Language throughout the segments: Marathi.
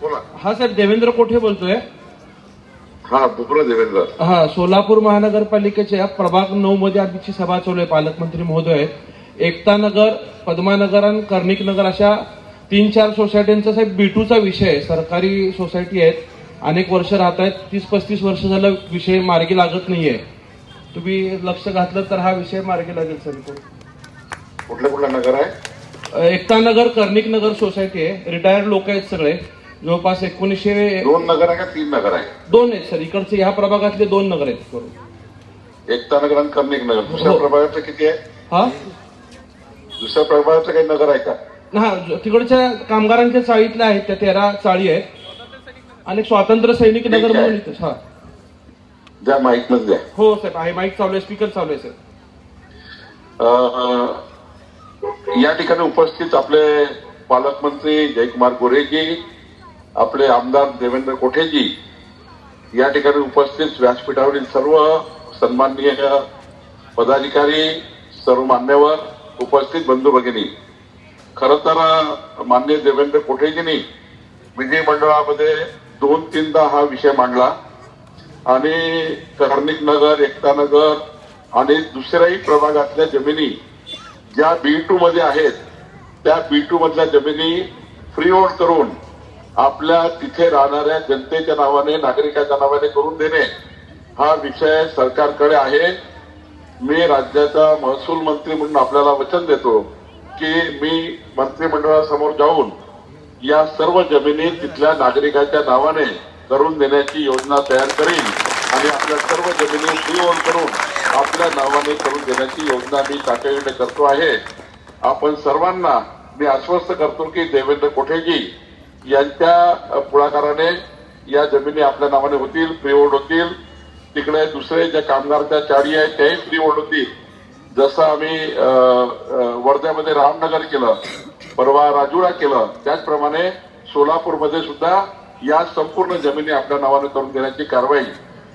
बोला. हा साहेब, देवेंद्र कोठे बोलतोय. हा बुकरा देवेंद्र. हा, सोलापूर महानगरपालिकेच्या प्रभाग 9 मध्ये आजची सभा चालू आहे. पालकमंत्री महोदय आहेत. एकता नगर, पद्मानगर आणि कर्णिक नगर अशा 3-4 सोसायट्यांचा साहेब B2चा विषय आहे. सरकारी सोसायटी आहेत, अनेक वर्ष राहत आहेत. 30-35 वर्ष झालं विषय मार्गी लागत नाहीये. तुम्ही लक्ष घातलं तर हा विषय मार्गी लागेल सर. कुठलं नगर आहे. एकता नगर, कर्णिक नगर सोसायटी आहे. रिटायर्ड लोक आहेत सगळे, जवळपास 1900. 2 नगर आहे का 3 नगर आहे. 2 आहेत सर. इकडचे ह्या प्रभागातले 2 नगर आहेत. एकता नगर आणि कर्णिक नगर. दुसऱ्या हो. प्रभागाचं किती आहे. हा, दुसऱ्या प्रभागाचं काही नगर आहे का. हा, तिकडच्या कामगारांच्या चाळीतल्या आहेत, त्या 13 चाळी आहेत. आणि स्वातंत्र्य सैनिक नगर म्हणून इथं. हा, ज्या माईक मध्ये द्या. हो साहेब, आहे. माईक चालू आहे, स्पीकर चालू आहे सर. या ठिकाणी उपस्थित आपले पालकमंत्री जयकुमार गोरेजी, आपले आमदार देवेंद्र कोठेजी, या ठिकाणी उपस्थित व्यासपीठावरील सर्व सन्माननीय पदाधिकारी, सर्व मान्यवर, उपस्थित बंधू भगिनी. खरं तर माननीय देवेंद्र कोठेजींनी विधिमंडळामध्ये 2-3दा हा विषय मांडला आणि कर्णिक नगर, एकता नगर आणि दुसऱ्याही प्रभागातल्या जमिनी ज्या B2 मध्ये आहेत त्या B2 मधल्या जमिनी फ्री होल्ड करून आपल्या तिथे राहणाऱ्या जनतेच्या नावाने, नागरिकाच्या नावाने करून देणे हा विषय सरकारकडे आहे. मी राज्याचा महसूल मंत्री म्हणून आपल्याला वचन देतो की मी मंत्रिमंडळासमोर जाऊन या सर्व जमिनी तिथल्या नागरिकाच्या नावाने करून देण्याची योजना तयार करीन आणि आपल्या सर्व जमिनी फ्री होल्ड करून आपल्या नावाने करून देण्याची योजना मी तातडीने करतो आहे. आपण सर्वांना मी आश्वस्त करतो की देवेंद्र कोठेजी यांच्या पुढाकाराने या जमिनी आपल्या नावाने होतील, फ्री होल्ड होतील. तिकडे दुसरे ज्या कामगारच्या चाळी आहेत त्याही फ्री होल्ड होतील. जसं आम्ही वर्ध्यामध्ये रामनगर केलं, परवा राजुरा केलं, त्याचप्रमाणे सोलापूरमध्ये सुद्धा या संपूर्ण जमिनी आपल्या नावाने करून देण्याची कारवाई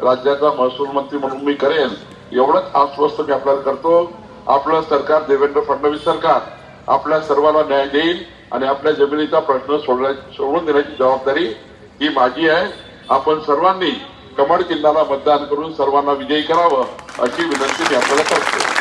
राज्याचा महसूल मंत्री म्हणून मी करेन. एवढंच आश्वस्त मी आपल्याला करतो. आपलं सरकार, देवेंद्र फडणवीस सरकार, आपल्या सर्वांना न्याय देईल आणि आपल्या जमिनीचा प्रश्न सोडवून देण्याची जबाबदारी ही माझी आहे. आपण सर्वांनी कमळ चिन्हाला मतदान करून सर्वांना विजयी करावं अशी विनंती मी आपल्याला करतो.